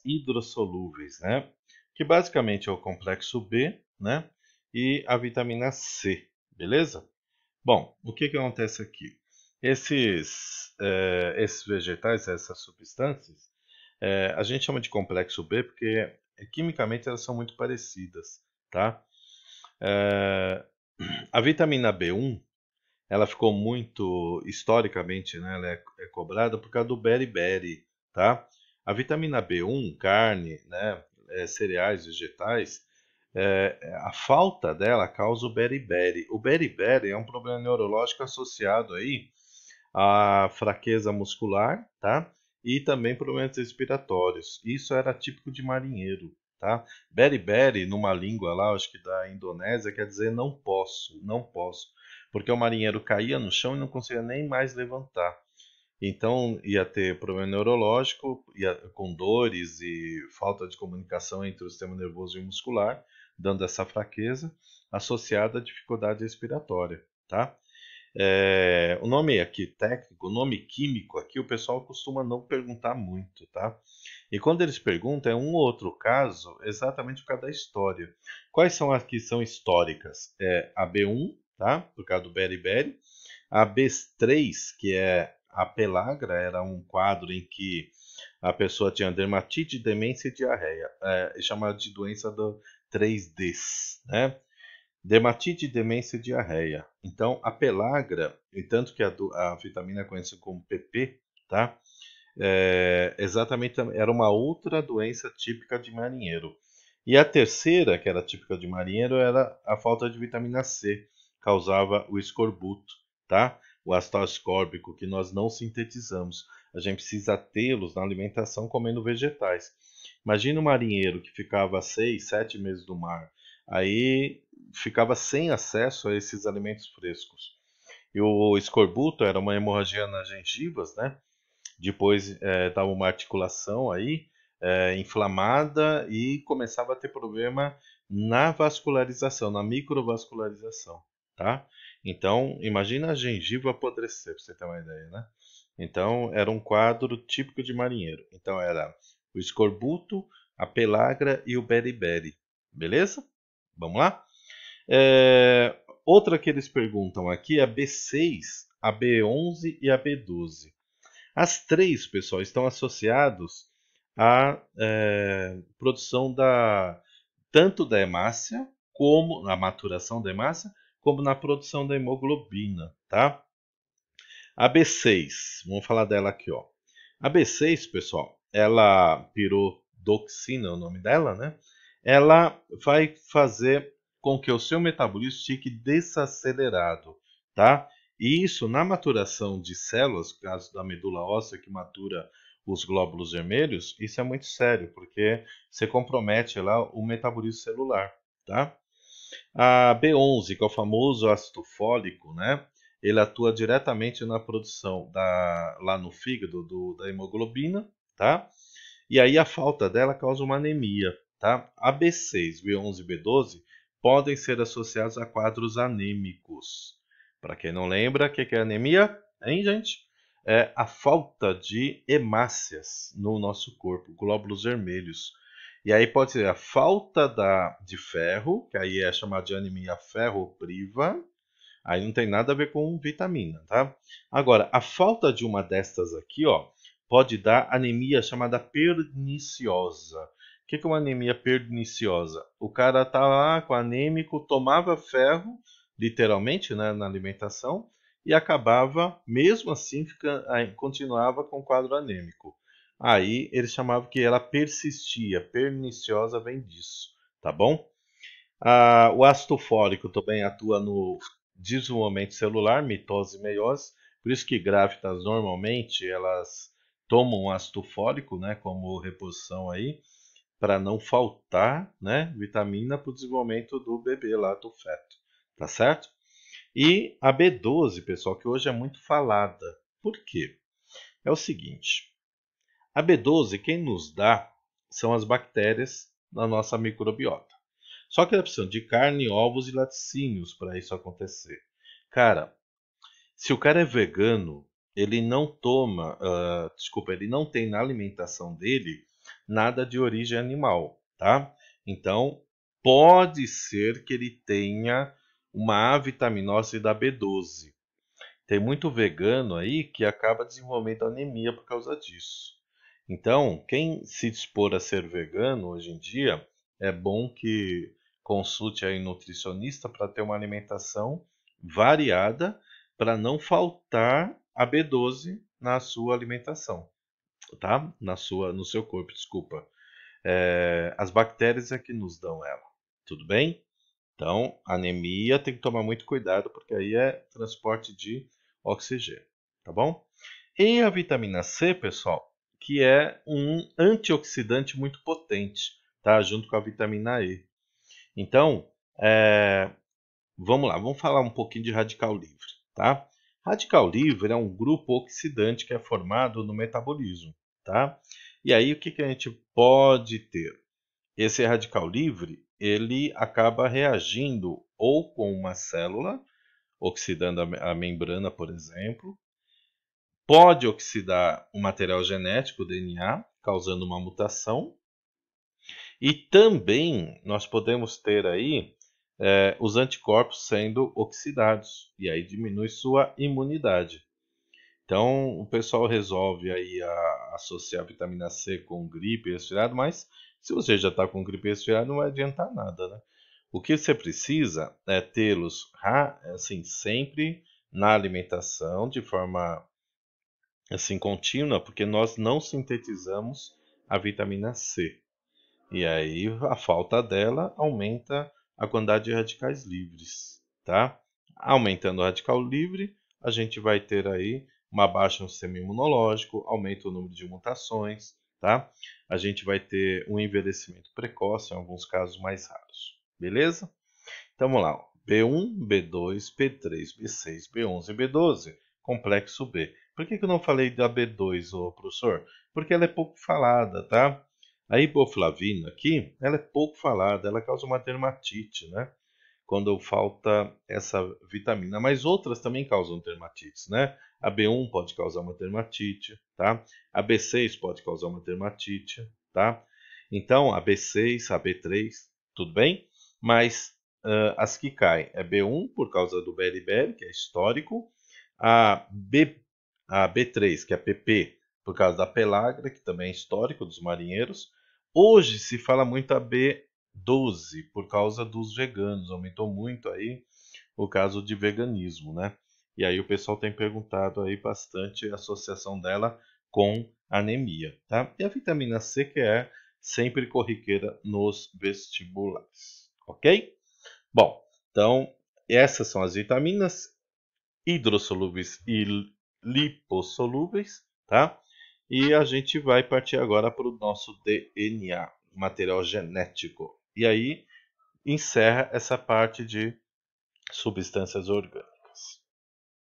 hidrossolúveis, né? Que basicamente é o complexo B, né? E a vitamina C, beleza? Bom, o que que acontece aqui? Esses vegetais, essas substâncias, a gente chama de complexo B porque quimicamente elas são muito parecidas, tá? É, a vitamina B1, ela ficou muito, historicamente, né, ela é cobrada por causa do beriberi, tá? A vitamina B1, carne, né, cereais, vegetais, a falta dela causa o beriberi. O beriberi é um problema neurológico associado aí à fraqueza muscular, tá? E também problemas respiratórios. Isso era típico de marinheiro, tá? Beriberi, numa língua lá, acho que da Indonésia, quer dizer não posso, não posso. Porque o marinheiro caía no chão e não conseguia nem mais levantar. Então ia ter problema neurológico, com dores e falta de comunicação entre o sistema nervoso e o muscular, dando essa fraqueza associada à dificuldade respiratória, tá? O nome aqui técnico, o nome químico aqui, o pessoal costuma não perguntar muito, tá? E quando eles perguntam, é um ou outro caso, exatamente por causa da história. Quais são as que são históricas? É a B1, tá? Por causa do beriberi. A B3, que é a pelagra, era um quadro em que a pessoa tinha dermatite, demência e diarreia. É chamada de doença do 3Ds, né? Dermatite, demência e diarreia. Então, a pelagra, e tanto que a vitamina é conhecida como PP, tá? Exatamente, era uma outra doença típica de marinheiro. E a terceira, que era típica de marinheiro, era a falta de vitamina C, causava o escorbuto, tá? O ácido ascórbico, que nós não sintetizamos. A gente precisa tê-los na alimentação comendo vegetais. Imagina um marinheiro que ficava 6, 7 meses no mar, aí ficava sem acesso a esses alimentos frescos. E o escorbuto era uma hemorragia nas gengivas, né? Depois dava uma articulação aí inflamada e começava a ter problema na vascularização, na microvascularização, tá? Então, imagina a gengiva apodrecer, para você ter uma ideia, né? Então, era um quadro típico de marinheiro. Então, era o escorbuto, a pelagra e o beriberi, beleza? Vamos lá? Outra que eles perguntam aqui é a B6, a B11 e a B12. As três, pessoal, estão associados à produção tanto da hemácia, como na maturação da hemácia, como na produção da hemoglobina, tá? A B6, vamos falar dela aqui, ó. A B6, pessoal, ela pirodoxina, é o nome dela, né? Ela vai fazer com que o seu metabolismo fique desacelerado, tá? E isso na maturação de células, caso da medula óssea que matura os glóbulos vermelhos, isso é muito sério, porque você compromete lá o metabolismo celular, tá? A B11, que é o famoso ácido fólico, né? Ele atua diretamente na produção lá no fígado da hemoglobina, tá? E aí a falta dela causa uma anemia, tá? A B6, B11 e B12 podem ser associados a quadros anêmicos. Para quem não lembra, o que é anemia? Hein, gente? É a falta de hemácias no nosso corpo, glóbulos vermelhos. E aí pode ser a falta de ferro, que aí é chamada de anemia ferropriva. Aí não tem nada a ver com vitamina, tá? Agora, a falta de uma destas aqui, ó, pode dar anemia chamada perniciosa. O que é uma anemia perniciosa? O cara tá lá com anêmico, tomava ferro, literalmente, né, na alimentação, e acabava, mesmo assim, continuava com o quadro anêmico. Aí eles chamavam que ela persistia, perniciosa vem disso, tá bom? O ácido fólico também atua no desenvolvimento celular, mitose e meiose, por isso que grávidas normalmente elas tomam ácido fólico, né, como reposição aí, para não faltar, né, vitamina para o desenvolvimento do bebê lá, do feto, tá certo? E a B12, pessoal, que hoje é muito falada. Por quê? É o seguinte, a B12 quem nos dá são as bactérias na nossa microbiota. Só que ela precisa de carne, ovos e laticínios para isso acontecer. Cara, se o cara é vegano, ele não toma, desculpa, ele não tem na alimentação dele nada de origem animal, tá? Então, pode ser que ele tenha uma avitaminose da B12. Tem muito vegano aí que acaba desenvolvendo anemia por causa disso. Então, quem se dispor a ser vegano hoje em dia, é bom que consulte aí um nutricionista para ter uma alimentação variada, para não faltar a B12 na sua alimentação, tá? No seu corpo, desculpa. As bactérias é que nos dão ela, tudo bem? Então, anemia tem que tomar muito cuidado, porque aí é transporte de oxigênio, tá bom? E a vitamina C, pessoal, que é um antioxidante muito potente, tá? Junto com a vitamina E. Então, vamos lá, vamos falar um pouquinho de radical livre, tá? Radical livre é um grupo oxidante que é formado no metabolismo, tá? E aí, o que que a gente pode ter? Esse radical livre, ele acaba reagindo ou com uma célula, oxidando a membrana, por exemplo, pode oxidar o material genético, o DNA, causando uma mutação, e também nós podemos ter aí os anticorpos sendo oxidados, e aí diminui sua imunidade. Então, o pessoal resolve aí associar a vitamina C com gripe e resfriado, mas se você já está com gripe e resfriado, não vai adiantar nada, né? O que você precisa é tê-los assim, sempre na alimentação, de forma assim contínua, porque nós não sintetizamos a vitamina C. E aí a falta dela aumenta a quantidade de radicais livres, tá? Aumentando o radical livre, a gente vai ter aí uma baixa no sistema imunológico, aumenta o número de mutações, tá? A gente vai ter um envelhecimento precoce, em alguns casos mais raros, beleza? Então vamos lá, B1, B2, B3, B6, B11 e B12, complexo B. Por que eu não falei da B2, ô professor? Porque ela é pouco falada, tá? A riboflavina aqui, ela é pouco falada, ela causa uma dermatite, né? Quando falta essa vitamina. Mas outras também causam dermatites, né? A B1 pode causar uma dermatite, tá? A B6 pode causar uma dermatite, tá? Então, a B6, a B3, tudo bem? Mas as que caem é B1 por causa do beriberi, que é histórico, a B3, que é PP, por causa da pelágra, que também é histórico dos marinheiros. Hoje se fala muito a B12 por causa dos veganos, aumentou muito aí o caso de veganismo, né? E aí o pessoal tem perguntado aí bastante a associação dela com anemia, tá? E a vitamina C, que é sempre corriqueira nos vestibulares, ok? Bom, então essas são as vitaminas hidrossolúveis e lipossolúveis, tá? E a gente vai partir agora para o nosso DNA, material genético. E aí encerra essa parte de substâncias orgânicas.